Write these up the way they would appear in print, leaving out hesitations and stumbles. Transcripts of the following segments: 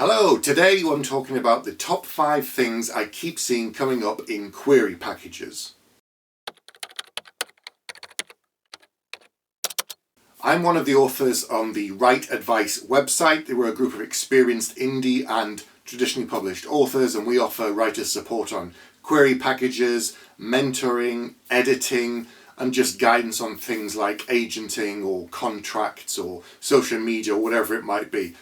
Hello, today I'm talking about the top 5 things I keep seeing coming up in query packages. I'm one of the authors on the Write Advice website. We're a group of experienced indie and traditionally published authors, and we offer writer support on query packages, mentoring, editing, and just guidance on things like agenting or contracts or social media or whatever it might be.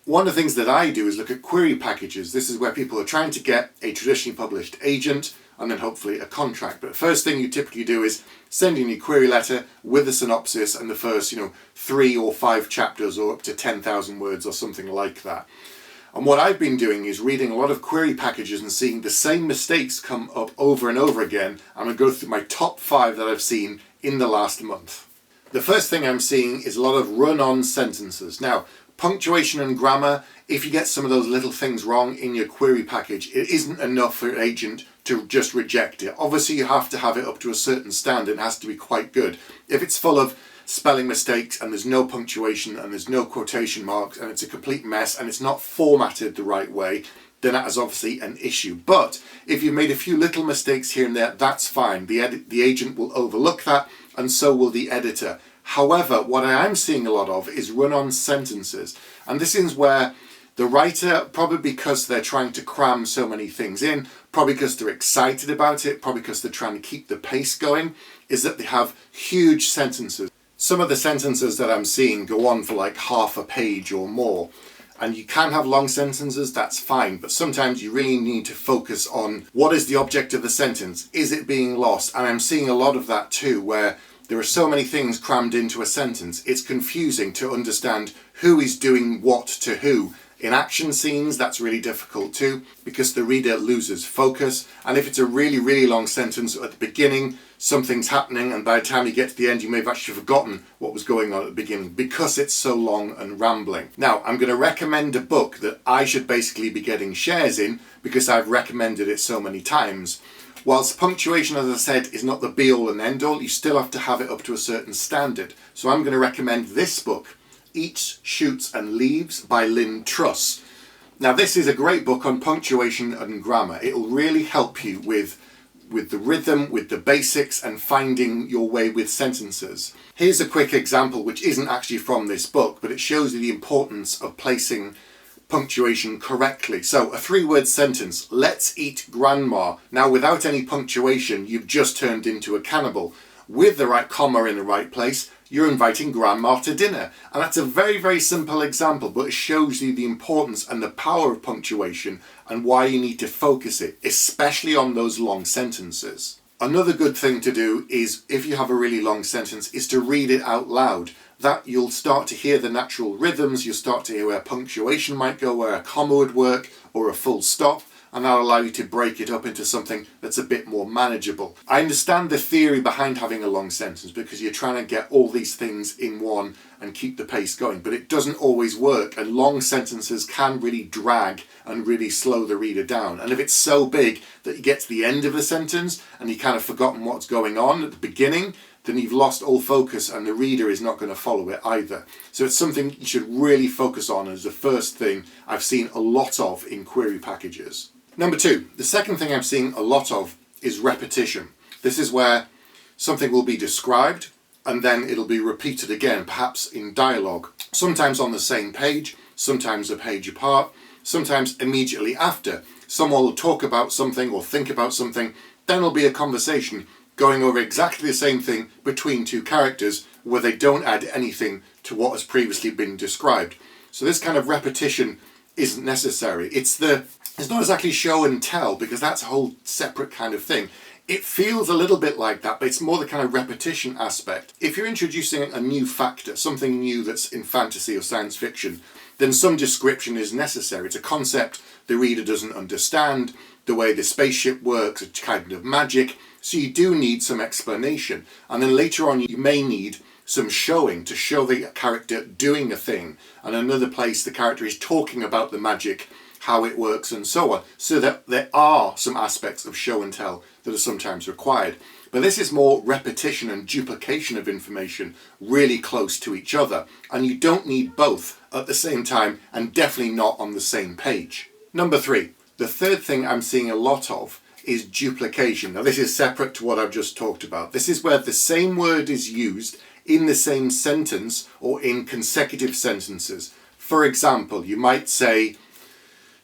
One of the things that I do is look at query packages. This is where people are trying to get a traditionally published agent and then hopefully a contract. But first thing you typically do is send in your query letter with a synopsis and the first, 3 or 5 chapters or up to 10,000 words or something like that. And what I've been doing is reading a lot of query packages and seeing the same mistakes come up over and over again. I'm going to go through my top 5 that I've seen in the last month. The first thing I'm seeing is a lot of run-on sentences. Now, punctuation and grammar, if you get some of those little things wrong in your query package, it isn't enough for your agent to just reject it. Obviously, you have to have it up to a certain standard. It has to be quite good. If it's full of spelling mistakes and there's no punctuation and there's no quotation marks and it's a complete mess and it's not formatted the right way, then that is obviously an issue. But if you've made a few little mistakes here and there, that's fine. The agent will overlook that, and so will the editor. However, what I am seeing a lot of is run-on sentences. And this is where the writer, probably because they're trying to cram so many things in, probably because they're excited about it, probably because they're trying to keep the pace going, is that they have huge sentences. Some of the sentences that I'm seeing go on for like half a page or more. And you can have long sentences, that's fine, but sometimes you really need to focus on what is the object of the sentence. Is it being lost? And I'm seeing a lot of that too, where there are so many things crammed into a sentence. It's confusing to understand who is doing what to who. In action scenes, that's really difficult too, because the reader loses focus. And if it's a really, really long sentence at the beginning, something's happening, and by the time you get to the end, you may have actually forgotten what was going on at the beginning because it's so long and rambling. Now, I'm going to recommend a book that I should basically be getting shares in because I've recommended it so many times. Whilst punctuation, as I said, is not the be-all and end-all, you still have to have it up to a certain standard. So I'm going to recommend this book, Eats, Shoots and Leaves by Lynn Truss. Now this is a great book on punctuation and grammar. It will really help you with the rhythm, with the basics, and finding your way with sentences. Here's a quick example which isn't actually from this book, but it shows you the importance of placing punctuation correctly. So a 3-word sentence, let's eat grandma. Now without any punctuation, you've just turned into a cannibal. With the right comma in the right place, you're inviting grandma to dinner. And that's a very, very simple example, but it shows you the importance and the power of punctuation and why you need to focus it, especially on those long sentences. Another good thing to do is, if you have a really long sentence, is to read it out loud. That you'll start to hear the natural rhythms, you'll start to hear where punctuation might go, where a comma would work, or a full stop, and that'll allow you to break it up into something that's a bit more manageable. I understand the theory behind having a long sentence because you're trying to get all these things in one and keep the pace going, but it doesn't always work, and long sentences can really drag and really slow the reader down. And if it's so big that you get to the end of the sentence and you kind of forgotten what's going on at the beginning, then you've lost all focus and the reader is not going to follow it either. So it's something you should really focus on as the first thing I've seen a lot of in query packages. Number 2, the second thing I'm seeing a lot of is repetition. This is where something will be described and then it'll be repeated again, perhaps in dialogue. Sometimes on the same page, sometimes a page apart, sometimes immediately after. Someone will talk about something or think about something, then there'll be a conversation going over exactly the same thing between 2 characters where they don't add anything to what has previously been described. So this kind of repetition isn't necessary. It's not exactly show and tell, because that's a whole separate kind of thing. It feels a little bit like that, but it's more the kind of repetition aspect. If you're introducing a new factor, something new that's in fantasy or science fiction, then some description is necessary. It's a concept the reader doesn't understand, the way the spaceship works, a kind of magic, so you do need some explanation. And then later on you may need some showing to show the character doing a thing, and another place the character is talking about the magic, how it works and so on, so that there are some aspects of show and tell that are sometimes required. But this is more repetition and duplication of information really close to each other, and you don't need both at the same time and definitely not on the same page. Number 3, the third thing I'm seeing a lot of is duplication. Now this is separate to what I've just talked about. This is where the same word is used in the same sentence or in consecutive sentences. For example, you might say,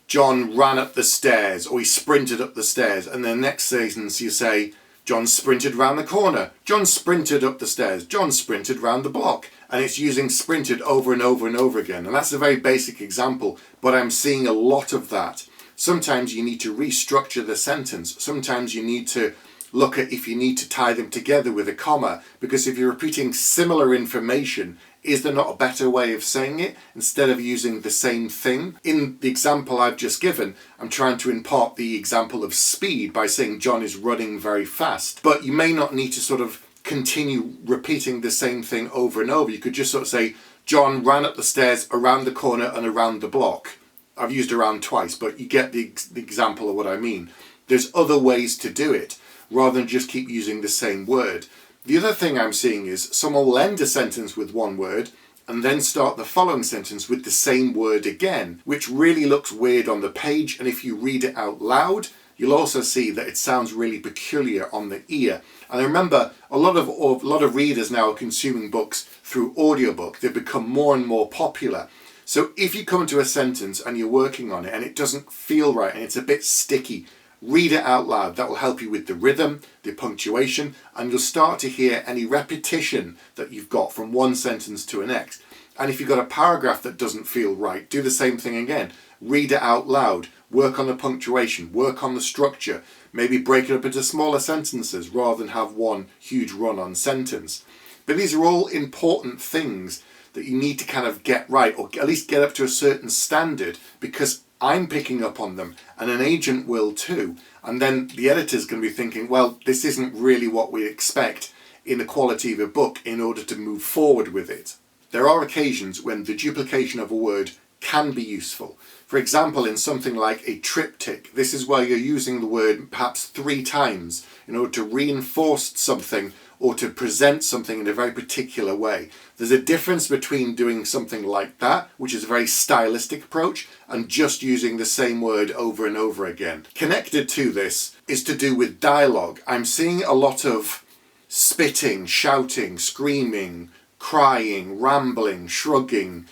John ran up the stairs, or he sprinted up the stairs, and the next sentence you say, John sprinted round the corner, John sprinted up the stairs, John sprinted round the block. And it's using sprinted over and over and over again. And that's a very basic example, but I'm seeing a lot of that. Sometimes you need to restructure the sentence. Sometimes you need to look at if you need to tie them together with a comma, because if you're repeating similar information, is there not a better way of saying it instead of using the same thing? In the example I've just given, I'm trying to impart the example of speed by saying John is running very fast. But you may not need to sort of continue repeating the same thing over and over. You could just sort of say, John ran up the stairs, around the corner and around the block. I've used around twice, but you get the example of what I mean. There's other ways to do it, rather than just keep using the same word. The other thing I'm seeing is someone will end a sentence with one word and then start the following sentence with the same word again, which really looks weird on the page, and if you read it out loud, you'll also see that it sounds really peculiar on the ear. And remember, a lot of readers now are consuming books through audiobook. They've become more and more popular. So if you come to a sentence and you're working on it and it doesn't feel right and it's a bit sticky, read it out loud. That will help you with the rhythm, the punctuation, and you'll start to hear any repetition that you've got from one sentence to the next. And if you've got a paragraph that doesn't feel right, do the same thing again. Read it out loud, work on the punctuation, work on the structure, maybe break it up into smaller sentences rather than have one huge run-on sentence. But these are all important things that you need to kind of get right, or at least get up to a certain standard, because I'm picking up on them and an agent will too. And then the editor's going to be thinking, well, this isn't really what we expect in the quality of a book in order to move forward with it. There are occasions when the duplication of a word can be useful. For example, in something like a triptych, this is where you're using the word perhaps 3 times in order to reinforce something or to present something in a very particular way. There's a difference between doing something like that, which is a very stylistic approach, and just using the same word over and over again. Connected to this is to do with dialogue. I'm seeing a lot of spitting, shouting, screaming, crying, rambling, shrugging,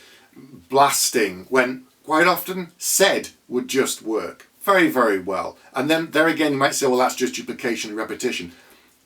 blasting, when quite often said would just work very, very well. And then there again, you might say, well, that's just duplication and repetition.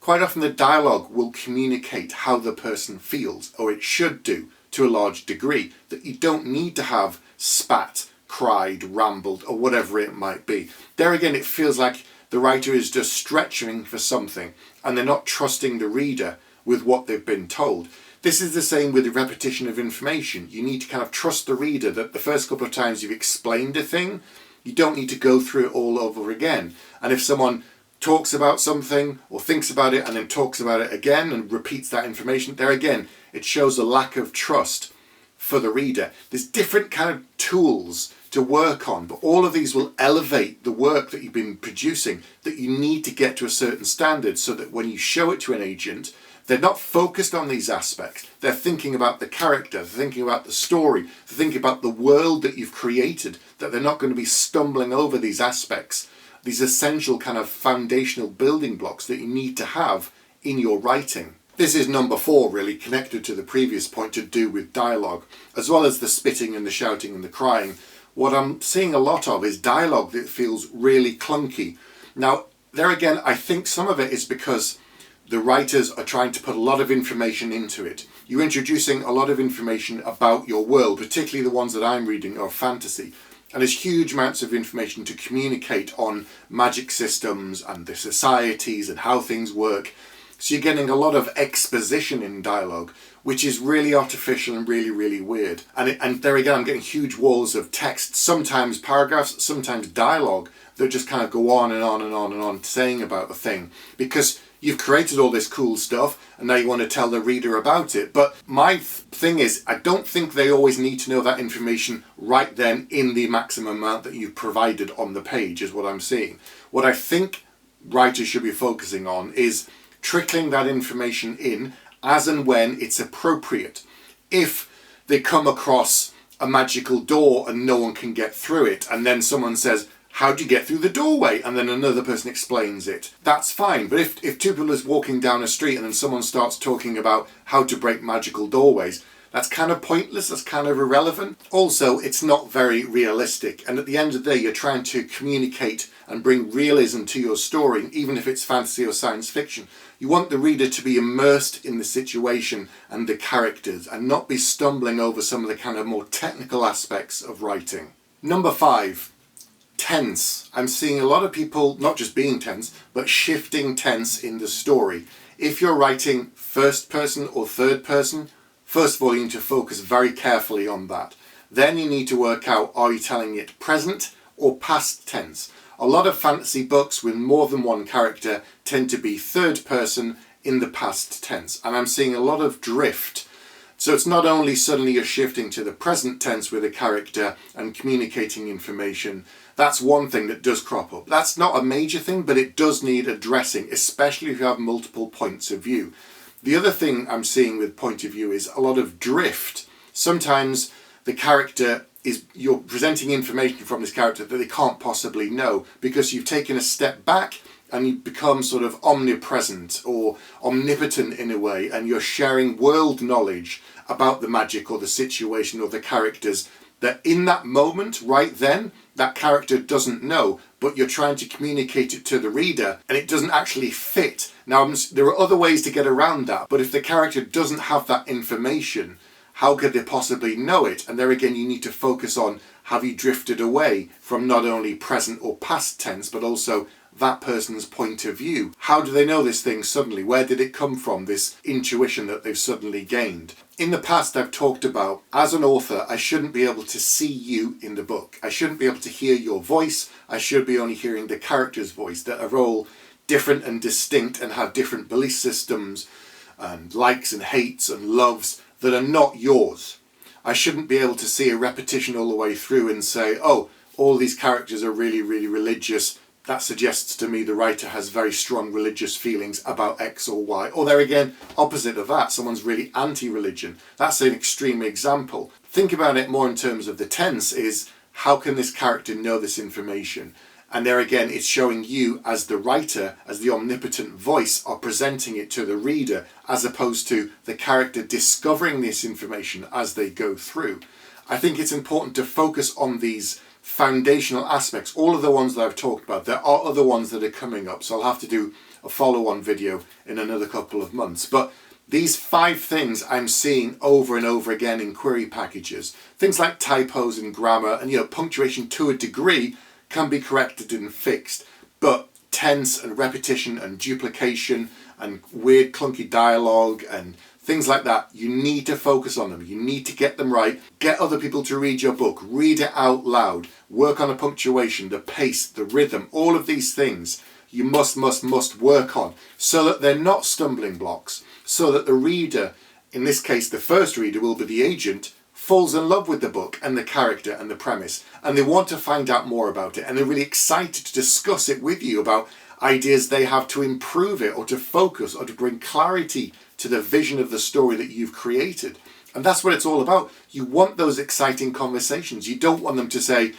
Quite often the dialogue will communicate how the person feels, or it should do to a large degree, that you don't need to have spat, cried, rambled, or whatever it might be. There again, it feels like the writer is just stretching for something and they're not trusting the reader with what they've been told. This is the same with the repetition of information. You need to kind of trust the reader that the first couple of times you've explained a thing, you don't need to go through it all over again. And if someone talks about something or thinks about it and then talks about it again and repeats that information, there again, it shows a lack of trust for the reader. There's different kind of tools to work on, but all of these will elevate the work that you've been producing, that you need to get to a certain standard so that when you show it to an agent, they're not focused on these aspects. They're thinking about the character, they're thinking about the story, they're thinking about the world that you've created, that they're not going to be stumbling over these aspects, these essential kind of foundational building blocks that you need to have in your writing. This is number 4, really, connected to the previous point, to do with dialogue, as well as the spitting and the shouting and the crying. What I'm seeing a lot of is dialogue that feels really clunky. Now, there again, I think some of it is because the writers are trying to put a lot of information into it. You're introducing a lot of information about your world, particularly the ones that I'm reading are fantasy. And there's huge amounts of information to communicate on magic systems and the societies and how things work. So you're getting a lot of exposition in dialogue, which is really artificial and really, really weird. And there again, I'm getting huge walls of text, sometimes paragraphs, sometimes dialogue, that just kind of go on and on and on and on saying about the thing. Because you've created all this cool stuff and now you want to tell the reader about it. But my thing is, I don't think they always need to know that information right then in the maximum amount that you've provided on the page, is what I'm seeing. What I think writers should be focusing on is trickling that information in as and when it's appropriate. If they come across a magical door and no one can get through it, and then someone says, how do you get through the doorway? And then another person explains it. That's fine. But if two people are walking down a street and then someone starts talking about how to break magical doorways, that's kind of pointless, that's kind of irrelevant. Also, it's not very realistic. And at the end of the day, you're trying to communicate and bring realism to your story, even if it's fantasy or science fiction. You want the reader to be immersed in the situation and the characters and not be stumbling over some of the kind of more technical aspects of writing. Number 5. Tense. I'm seeing a lot of people not just being tense, but shifting tense in the story. If you're writing first person or third person, first of all, you need to focus very carefully on that. Then you need to work out, are you telling it present or past tense? A lot of fantasy books with more than one character tend to be third person in the past tense. And I'm seeing a lot of drift. So it's not only suddenly you're shifting to the present tense with a character and communicating information. That's one thing that does crop up. That's not a major thing, but it does need addressing, especially if you have multiple points of view. The other thing I'm seeing with point of view is a lot of drift. Sometimes the character you're presenting information from this character that they can't possibly know because you've taken a step back and you become sort of omnipresent or omnipotent in a way, and you're sharing world knowledge about the magic or the situation or the characters that in that moment, right then, that character doesn't know, but you're trying to communicate it to the reader and it doesn't actually fit. Now, there are other ways to get around that, but if the character doesn't have that information, how could they possibly know it? And there again, you need to focus on, have you drifted away from not only present or past tense, but also that person's point of view? How do they know this thing suddenly? Where did it come from, this intuition that they've suddenly gained? In the past, I've talked about, as an author, I shouldn't be able to see you in the book. I shouldn't be able to hear your voice. I should be only hearing the character's voice, that are all different and distinct and have different belief systems and likes and hates and loves that are not yours. I shouldn't be able to see a repetition all the way through and say, oh, all these characters are really, really religious. That suggests to me the writer has very strong religious feelings about X or Y. Or there again, opposite of that, someone's really anti-religion. That's an extreme example. Think about it more in terms of the tense is, how can this character know this information? And there again, it's showing you as the writer, as the omnipotent voice, are presenting it to the reader, as opposed to the character discovering this information as they go through. I think it's important to focus on these foundational aspects, all of the ones that I've talked about. There are other ones that are coming up, so I'll have to do a follow-on video in another couple of months. But these 5 things I'm seeing over and over again in query packages. Things like typos and grammar and punctuation to a degree can be corrected and fixed, but tense and repetition and duplication and weird clunky dialogue and things like that, you need to focus on them. You need to get them right. Get other people to read your book. Read it out loud. Work on the punctuation, the pace, the rhythm, all of these things you must work on so that they're not stumbling blocks, so that the reader, in this case the first reader will be the agent, falls in love with the book and the character and the premise, and they want to find out more about it, and they're really excited to discuss it with you about ideas they have to improve it or to focus or to bring clarity to the vision of the story that you've created. And that's what it's all about. You want those exciting conversations. You don't want them to say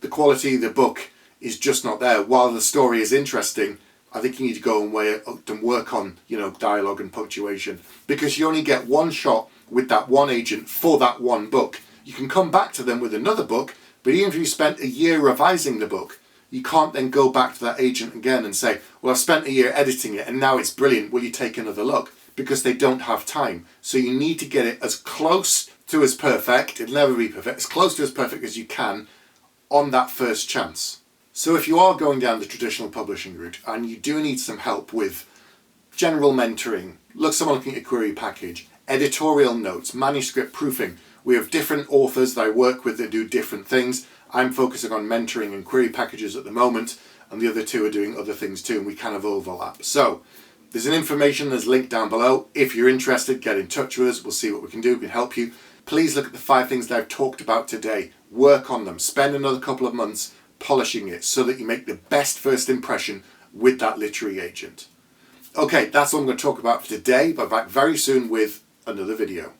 the quality of the book is just not there. While the story is interesting, I think you need to go and work on dialogue and punctuation, because you only get one shot with that one agent for that one book. You can come back to them with another book, but even if you spent a year revising the book, you can't then go back to that agent again and say, well, I've spent a year editing it and now it's brilliant, will you take another look? Because they don't have time. So you need to get it as close to as perfect, it'll never be perfect, as close to as perfect as you can on that first chance. So if you are going down the traditional publishing route and you do need some help with general mentoring, someone looking at a query package, editorial notes, manuscript proofing, we have different authors that I work with that do different things. I'm focusing on mentoring and query packages at the moment, and the other two are doing other things too, and we kind of overlap. So there's an information that's linked down below. If you're interested, get in touch with us. We'll see what we can do. We can help you. Please look at the 5 things that I've talked about today. Work on them. Spend another couple of months polishing it so that you make the best first impression with that literary agent. Okay, that's all I'm going to talk about for today, but back very soon with another video.